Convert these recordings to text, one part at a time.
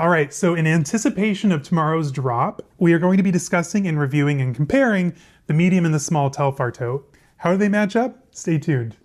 All right, so in anticipation of tomorrow's drop, we are going to be discussing and reviewing and comparing the medium and the small Telfar tote. How do they match up? Stay tuned.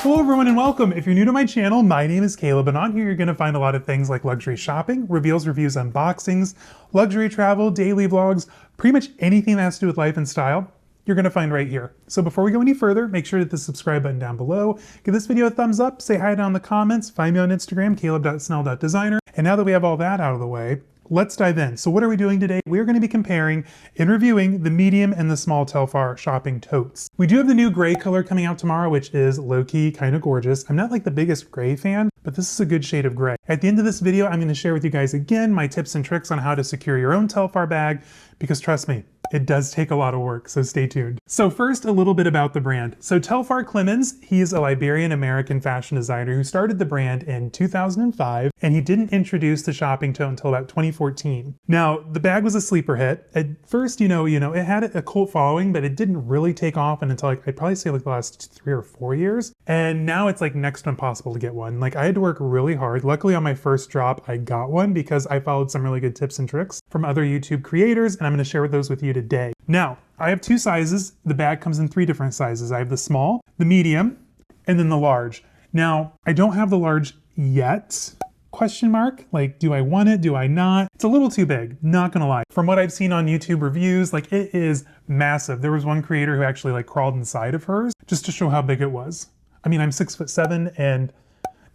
Hello everyone and welcome. If you're new to my channel, my name is Caleb, and on here you're going to find a lot of things like luxury shopping, reveals, reviews, unboxings, luxury travel, daily vlogs, pretty much anything that has to do with life and style, you're going to find right here. So before we go any further, make sure to hit the subscribe button down below, give this video a thumbs up, say hi down in the comments, find me on Instagram, caleb.snell.designer. And now that we have all that out of the way, let's dive in. So what are we doing today? We're going to be comparing and reviewing the medium and the small Telfar shopping totes. We do have the new gray color coming out tomorrow, which is low-key kind of gorgeous. I'm not like the biggest gray fan, but this is a good shade of gray. At the end of this video, I'm going to share with you guys again my tips and tricks on how to secure your own Telfar bag, because trust me, it does take a lot of work, so stay tuned. So first, a little bit about the brand. So Telfar Clemens, he is a Liberian-American fashion designer who started the brand in 2005, and he didn't introduce the shopping tote until about 2014. Now, the bag was a sleeper hit. At first, it had a cult following, but it didn't really take off until I'd probably say like the last 3 or 4 years. And now it's like next to impossible to get one. Like I had to work really hard. Luckily on my first drop, I got one because I followed some really good tips and tricks from other YouTube creators, and I'm gonna share those with you today. Now, I have 2 sizes. The bag comes in 3 different sizes. I have the small, the medium, and then the large. Now, I don't have the large yet, question mark. Like, do I want it? Do I not? It's a little too big, not gonna lie. From what I've seen on YouTube reviews, like it is massive. There was one creator who actually like crawled inside of hers just to show how big it was. I mean, I'm 6'7" and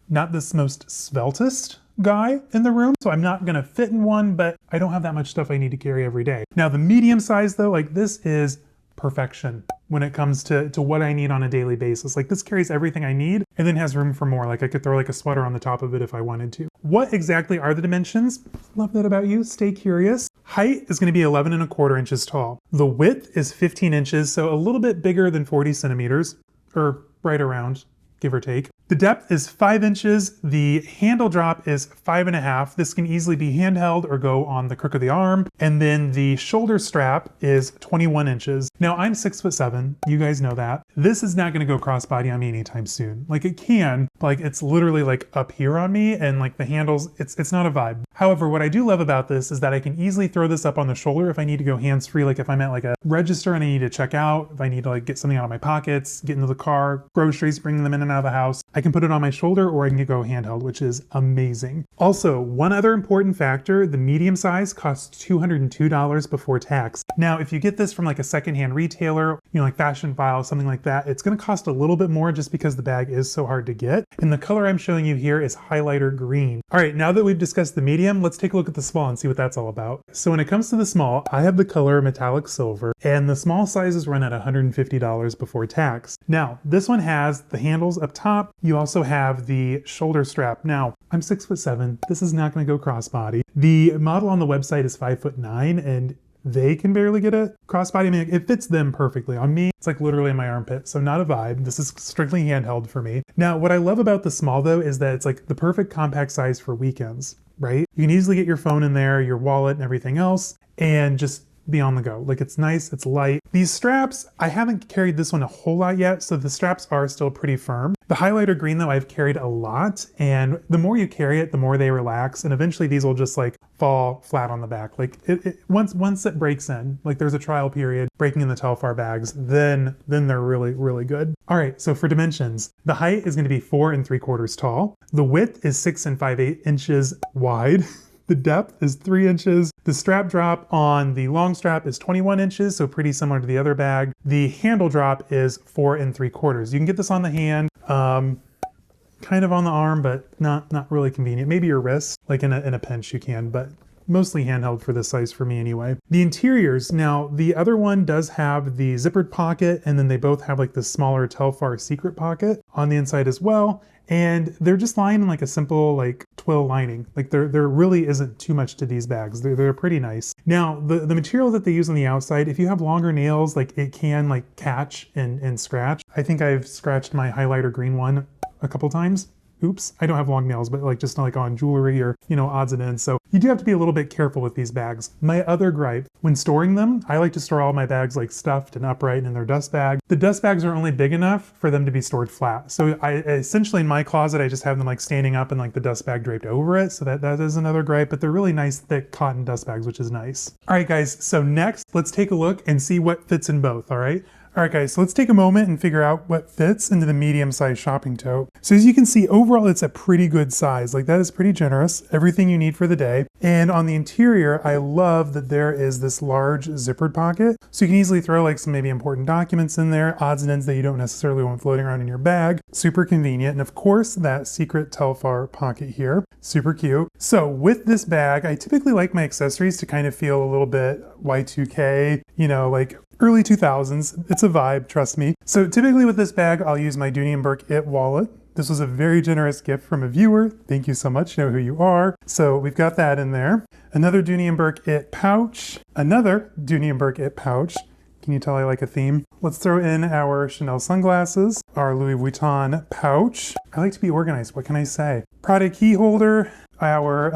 not this most sveltest guy in the room, so I'm not gonna fit in one, but I don't have that much stuff I need to carry every day. Now the medium size though, like this is perfection when it comes to what I need on a daily basis. Like this carries everything I need and then has room for more. Like I could throw like a sweater on the top of it if I wanted to. What exactly are the dimensions? Love that about you, stay curious. Height is gonna be 11¼ inches tall. The width is 15 inches, so a little bit bigger than 40 centimeters, or right around, give or take. The depth is 5 inches. The handle drop is 5.5. This can easily be handheld or go on the crook of the arm. And then the shoulder strap is 21 inches. Now I'm 6'7". You guys know that. This is not gonna go crossbody on me anytime soon. Like it can, but like it's literally like up here on me, and like the handles, it's not a vibe. However, what I do love about this is that I can easily throw this up on the shoulder if I need to go hands-free. Like if I'm at like a register and I need to check out, if I need to like get something out of my pockets, get into the car, groceries, bring them in and out of the house, I can put it on my shoulder or I can go handheld, which is amazing. Also, one other important factor, the medium size costs $202 before tax. Now, if you get this from like a secondhand retailer, like Fashion File, something like that, it's gonna cost a little bit more just because the bag is so hard to get. And the color I'm showing you here is highlighter green. All right, now that we've discussed the medium, let's take a look at the small and see what that's all about. So when it comes to the small, I have the color metallic silver, and the small sizes run at $150 before tax. Now, this one has the handles up top. You also have the shoulder strap. Now, I'm 6'7". This is not going to go crossbody. The model on the website is 5'9", and they can barely get a crossbody. I mean, it fits them perfectly. On me, it's like literally in my armpit, so not a vibe. This is strictly handheld for me. Now, what I love about the small though is that it's like the perfect compact size for weekends, right? You can easily get your phone in there, your wallet and everything else, and just be on the go. Like it's nice, it's light. These straps, I haven't carried this one a whole lot yet, so the straps are still pretty firm. The highlighter green though, I've carried a lot, and the more you carry it, the more they relax, and eventually these will just like fall flat on the back. Like once it breaks in, like there's a trial period breaking in the Telfar bags, then they're really, really good. All right, so for dimensions, the height is gonna be 4 3/4 tall. The width is 6 5/8 inches wide. The depth is 3 inches. The strap drop on the long strap is 21 inches, so pretty similar to the other bag. The handle drop is 4 3/4. You can get this on the hand, kind of on the arm, but not really convenient. Maybe your wrist, like in a pinch you can, but mostly handheld for this size for me anyway. The interiors, now the other one does have the zippered pocket, and then they both have like the smaller Telfar secret pocket on the inside as well. And they're just lined in like a simple like twill lining. Like there really isn't too much to these bags. They're pretty nice. Now the material that they use on the outside, if you have longer nails, like it can like catch and scratch. I think I've scratched my highlighter green one a couple times. Oops, I don't have long nails, but like just like on jewelry or, you know, odds and ends. So you do have to be a little bit careful with these bags. My other gripe, when storing them, I like to store all my bags like stuffed and upright and in their dust bag. The dust bags are only big enough for them to be stored flat. So I essentially in my closet, I just have them like standing up and like the dust bag draped over it. So that is another gripe, but they're really nice, thick cotton dust bags, which is nice. All right, guys. So next, let's take a look and see what fits in both. All right. All right, guys, so let's take a moment and figure out what fits into the medium-sized shopping tote. So as you can see, overall, it's a pretty good size. Like that is pretty generous, everything you need for the day. And on the interior, I love that there is this large zippered pocket. So you can easily throw like some maybe important documents in there, odds and ends that you don't necessarily want floating around in your bag. Super convenient. And of course, that secret Telfar pocket here, super cute. So with this bag, I typically like my accessories to kind of feel a little bit Y2K, you know, like early 2000s. It's a vibe, trust me. So typically with this bag, I'll use my Dooney & Bourke It wallet. This was a very generous gift from a viewer. Thank you so much, you know who you are. So we've got that in there. Another Dooney & Bourke It pouch. Another Dooney & Bourke It pouch. Can you tell I like a theme? Let's throw in our Chanel sunglasses, our Louis Vuitton pouch. I like to be organized, what can I say? Prada key holder, our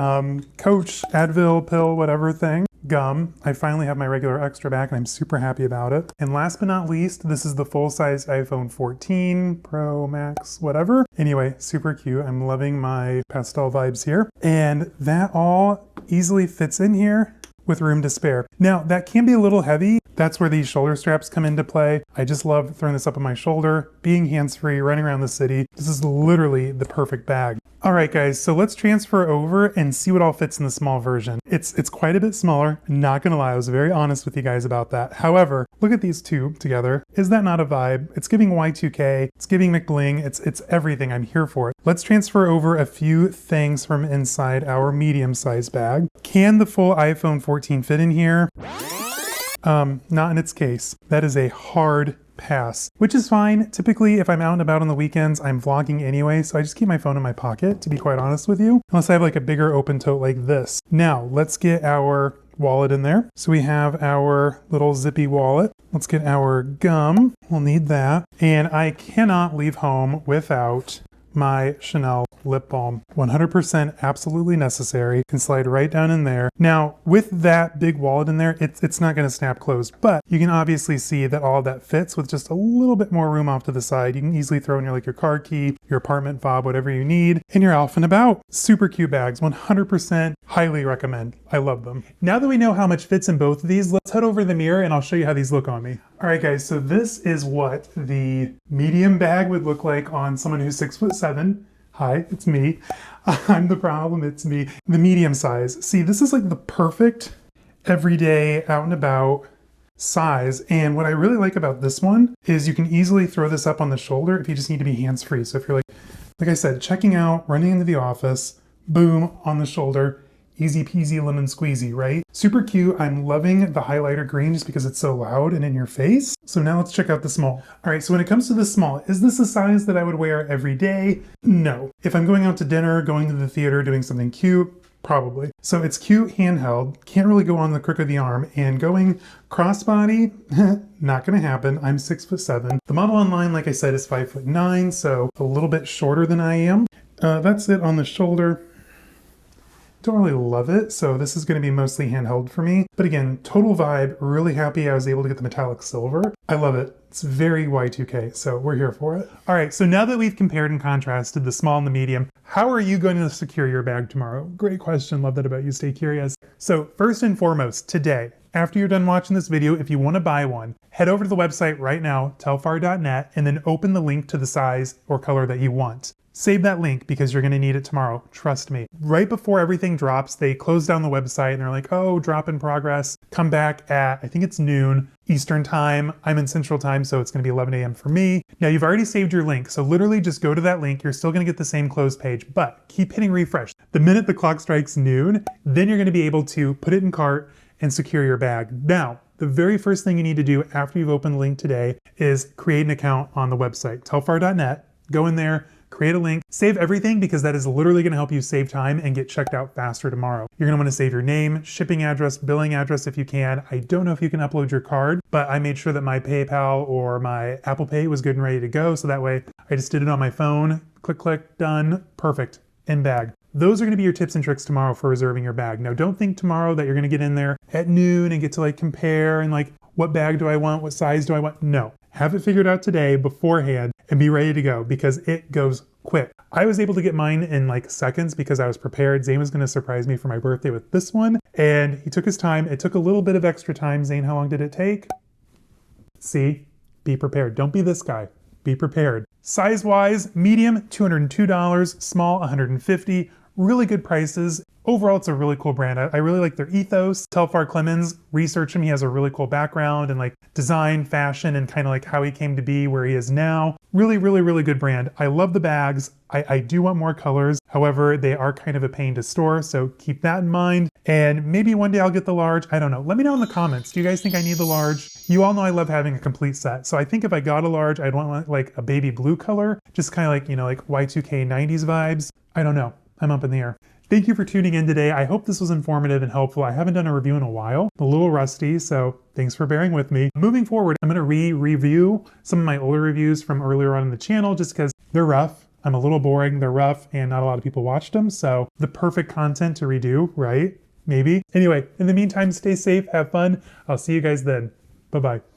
Coach Advil pill, whatever thing. Gum. I finally have my regular extra back and I'm super happy about it. And last but not least, this is the full-size iPhone 14 Pro Max, whatever. Anyway, super cute. I'm loving my pastel vibes here. And that all easily fits in here with room to spare. Now, that can be a little heavy. That's where these shoulder straps come into play. I just love throwing this up on my shoulder, being hands-free, running around the city. This is literally the perfect bag. All right, guys, so let's transfer over and see what all fits in the small version. It's quite a bit smaller, not gonna lie, I was very honest with you guys about that. However, look at these two together. Is that not a vibe? It's giving Y2K, it's giving McBling, it's everything, I'm here for it. Let's transfer over a few things from inside our medium-sized bag. Can the full iPhone 14 fit in here? Not in its case. That is a hard pass, which is fine. Typically, if I'm out and about on the weekends, I'm vlogging anyway, so I just keep my phone in my pocket, to be quite honest with you, unless I have like a bigger open tote like this. Now, let's get our wallet in there. So we have our little zippy wallet. Let's get our gum. We'll need that. And I cannot leave home without my Chanel lip balm. 100% absolutely necessary. Can slide right down in there. Now, with that big wallet in there, it's not going to snap closed, but you can obviously see that all of that fits with just a little bit more room off to the side. You can easily throw in your car key, your apartment fob, whatever you need, and you're off and about. Super cute bags. 100% highly recommend. I love them. Now that we know how much fits in both of these, let's head over to the mirror and I'll show you how these look on me. All right, guys, so this is what the medium bag would look like on someone who's 6'7". Hi, it's me. I'm the problem, it's me. The medium size. See, this is like the perfect everyday out and about size. And what I really like about this one is you can easily throw this up on the shoulder if you just need to be hands-free. So if you're like I said, checking out, running into the office, boom, on the shoulder. Easy peasy lemon squeezy, right? Super cute. I'm loving the highlighter green just because it's so loud and in your face. So now let's check out the small. All right, so when it comes to the small, is this a size that I would wear every day? No. If I'm going out to dinner, going to the theater, doing something cute, probably. So it's cute, handheld, can't really go on the crook of the arm, and going crossbody, not gonna happen. I'm 6'7". The model online, like I said, is 5'9", so a little bit shorter than I am. That's it on the shoulder. Don't really love it, so this is going to be mostly handheld for me. But again, total vibe, really happy I was able to get the metallic silver. I love it. It's very Y2K, so we're here for it. All right, so now that we've compared and contrasted the small and the medium, how are you going to secure your bag tomorrow? Great question, love that about you, stay curious. So first and foremost, today, after you're done watching this video, if you want to buy one, head over to the website right now, telfar.net, and then open the link to the size or color that you want. Save that link because you're going to need it tomorrow. Trust me. Right before everything drops, they close down the website and they're like, oh, drop in progress. Come back at, I think it's noon Eastern time. I'm in Central time, so it's going to be 11 a.m. for me. Now you've already saved your link, so literally just go to that link. You're still going to get the same close page, but keep hitting refresh. The minute the clock strikes noon, then you're going to be able to put it in cart and secure your bag. Now, the very first thing you need to do after you've opened the link today is create an account on the website, telfar.net. Go in there, create a link, save everything because that is literally going to help you save time and get checked out faster tomorrow. You're going to want to save your name, shipping address, billing address if you can. I don't know if you can upload your card, but I made sure that my PayPal or my Apple Pay was good and ready to go. So that way I just did it on my phone, click, click, done, perfect, in bag. Those are going to be your tips and tricks tomorrow for reserving your bag. Now, don't think tomorrow that you're going to get in there at noon and get to like compare and like, what bag do I want? What size do I want? No. Have it figured out today beforehand and be ready to go because it goes quick. I was able to get mine in like seconds because I was prepared. Zane was going to surprise me for my birthday with this one, and he took his time. It took a little bit of extra time. Zane, how long did it take? See? Be prepared. Don't be this guy. Be prepared. Size-wise, medium, $202, small, $150. Really good prices. Overall, it's a really cool brand. I really like their ethos. Telfar Clemens, research him. He has a really cool background and like design, fashion, and kind of like how he came to be where he is now. Really, really, really good brand. I love the bags. I do want more colors. However, they are kind of a pain to store, so keep that in mind. And maybe one day I'll get the large. I don't know. Let me know in the comments. Do you guys think I need the large? You all know I love having a complete set. So I think if I got a large, I'd want like a baby blue color. Just kind of like, you know, like Y2K 90s vibes. I don't know. I'm up in the air. Thank you for tuning in today. I hope this was informative and helpful. I haven't done a review in a while. I'm a little rusty, so thanks for bearing with me. Moving forward, I'm going to re-review some of my older reviews from earlier on in the channel just because they're rough. I'm a little boring, they're rough, and not a lot of people watched them, so the perfect content to redo, right? Maybe. Anyway, in the meantime, stay safe, have fun. I'll see you guys then. Bye-bye.